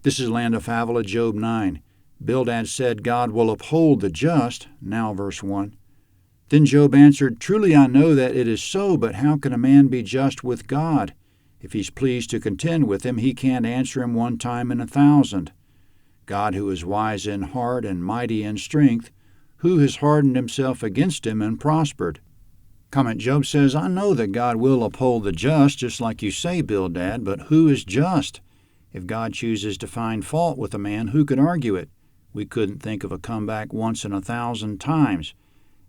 This is Land of Havilah, Job 9. Bildad said, God will uphold the just. Now verse 1. Then Job answered, Truly I know that it is so, but how can a man be just with God? If he's pleased to contend with him, he can't answer him 1 time in 1,000. God, who is wise in heart and mighty in strength, who has hardened himself against him and prospered? Comment, Job says, I know that God will uphold the just like you say, Bildad, but who is just? If God chooses to find fault with a man, who can argue it? We couldn't think of a comeback once in 1,000 times.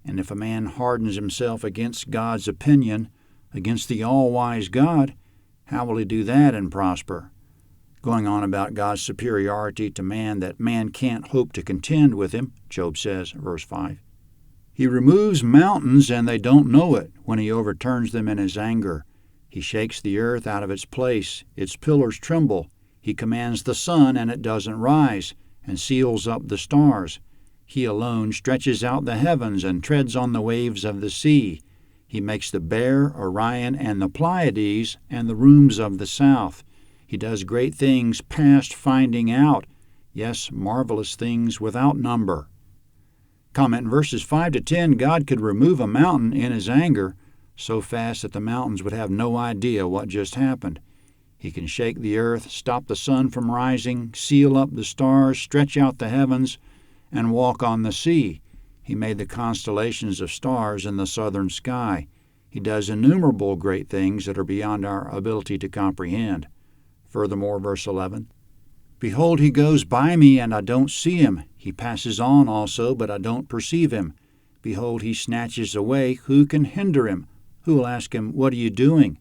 And if a man hardens himself against God's opinion, against the all-wise God, how will he do that and prosper? Going on about God's superiority to man, that man can't hope to contend with him, Job says, verse 5. He removes mountains and they don't know it when he overturns them in his anger. He shakes the earth out of its place, its pillars tremble. He commands the sun and it doesn't rise, and seals up the stars. He alone stretches out the heavens and treads on the waves of the sea. He makes the Bear, Orion, and the Pleiades, and the rooms of the south. He does great things past finding out, yes, marvelous things without number. Comment in verses 5 to 10, God could remove a mountain in his anger so fast that the mountains would have no idea what just happened. He can shake the earth, stop the sun from rising, seal up the stars, stretch out the heavens, and walk on the sea. He made the constellations of stars in the southern sky. He does innumerable great things that are beyond our ability to comprehend. Furthermore, verse 11, Behold, he goes by me, and I don't see him. He passes on also, but I don't perceive him. Behold, he snatches away. Who can hinder him? Who will ask him, What are you doing?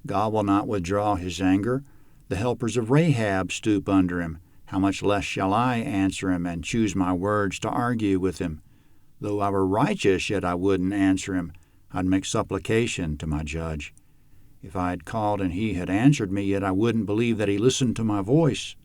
God will not withdraw his anger. The helpers of Rahab stoop under him. How much less shall I answer him and choose my words to argue with him? Though I were righteous, yet I wouldn't answer him. I'd make supplication to my judge. If I had called and he had answered me, yet I wouldn't believe that he listened to my voice.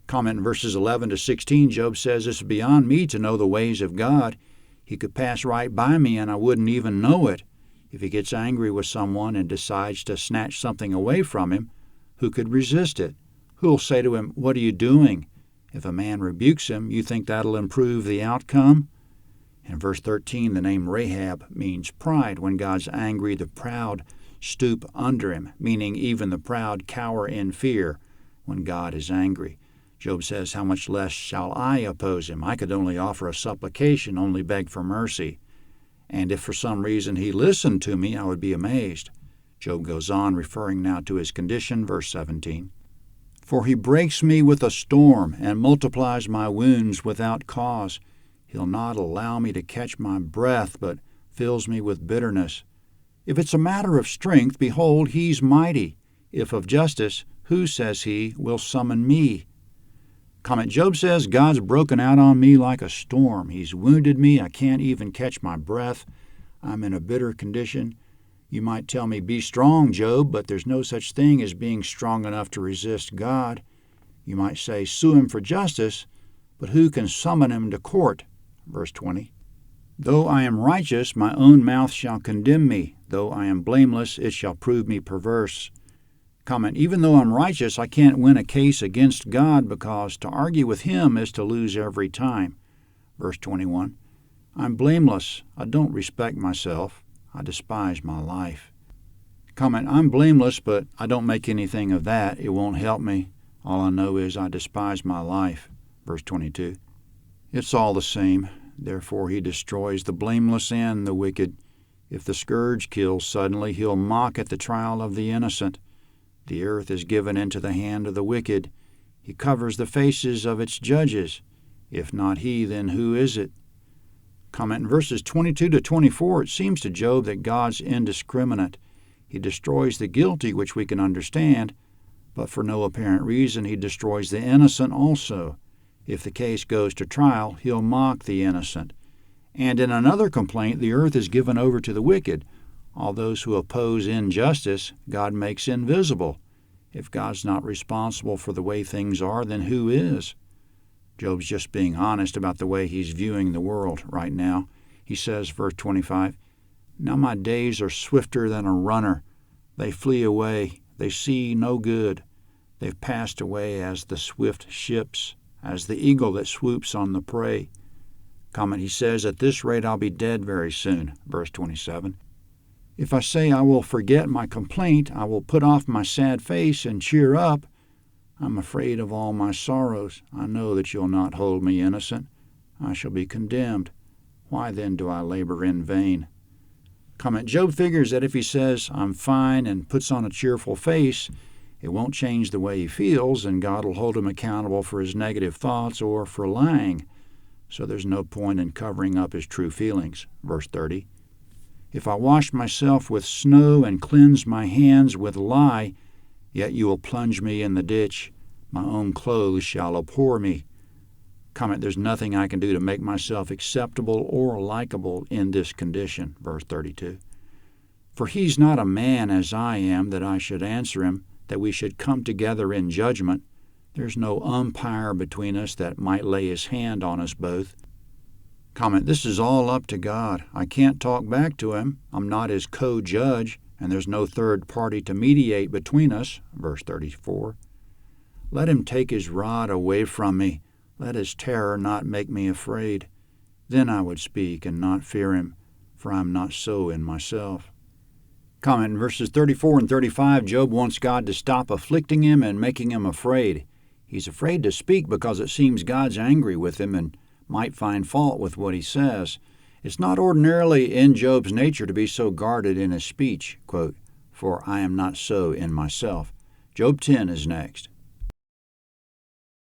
Comment in verses 11 to 16, Job says, It's beyond me to know the ways of God. He could pass right by me and I wouldn't even know it. If he gets angry with someone and decides to snatch something away from him, who could resist it? Who'll say to him, What are you doing? If a man rebukes him, you think that'll improve the outcome? In verse 13, the name Rahab means pride. When God's angry, the proud stoop under him, meaning even the proud cower in fear when God is angry. Job says, How much less shall I oppose him? I could only offer a supplication, only beg for mercy. And if for some reason he listened to me, I would be amazed. Job goes on, referring now to his condition, verse 17. For he breaks me with a storm and multiplies my wounds without cause. He'll not allow me to catch my breath, but fills me with bitterness. If it's a matter of strength, behold, he's mighty. If of justice, who, says he, will summon me? Comment, Job says, God's broken out on me like a storm. He's wounded me. I can't even catch my breath. I'm in a bitter condition. You might tell me, Be strong, Job, but there's no such thing as being strong enough to resist God. You might say, Sue him for justice, but who can summon him to court? Verse 20. Though I am righteous, my own mouth shall condemn me. Though I am blameless, it shall prove me perverse. Comment, even though I'm righteous, I can't win a case against God because to argue with him is to lose every time. Verse 21. I'm blameless. I don't respect myself. I despise my life. Comment, I'm blameless, but I don't make anything of that. It won't help me. All I know is I despise my life. Verse 22. It's all the same. Therefore he destroys the blameless and the wicked. If the scourge kills suddenly, he'll mock at the trial of the innocent. The earth is given into the hand of the wicked. He covers the faces of its judges. If not he, then who is it? Comment in verses 22 to 24, it seems to Job that God's indiscriminate. He destroys the guilty, which we can understand, but for no apparent reason he destroys the innocent also. If the case goes to trial, he'll mock the innocent. And in another complaint, the earth is given over to the wicked. All those who oppose injustice, God makes invisible. If God's not responsible for the way things are, then who is? Job's just being honest about the way he's viewing the world right now. He says, verse 25, Now my days are swifter than a runner. They flee away. They see no good. They've passed away as the swift ships, as the eagle that swoops on the prey. Comment, he says, at this rate I'll be dead very soon. Verse 27. If I say I will forget my complaint, I will put off my sad face and cheer up, I'm afraid of all my sorrows. I know that you'll not hold me innocent. I shall be condemned. Why then do I labor in vain? Comment, Job figures that if he says, I'm fine, and puts on a cheerful face, it won't change the way he feels, and God will hold him accountable for his negative thoughts or for lying. So there's no point in covering up his true feelings. Verse 30. If I wash myself with snow and cleanse my hands with lye, yet you will plunge me in the ditch. My own clothes shall abhor me. Comment, there's nothing I can do to make myself acceptable or likable in this condition. Verse 32. For he's not a man as I am, that I should answer him, that we should come together in judgment. There's no umpire between us that might lay his hand on us both. Comment, this is all up to God. I can't talk back to him. I'm not his co-judge, and there's no third party to mediate between us. Verse 34. Let him take his rod away from me. Let his terror not make me afraid. Then I would speak and not fear him, for I am not so in myself. Comment, in verses 34 and 35, Job wants God to stop afflicting him and making him afraid. He's afraid to speak because it seems God's angry with him and might find fault with what he says. It's not ordinarily in Job's nature to be so guarded in his speech, quote, for I am not so in myself. Job 10 is next.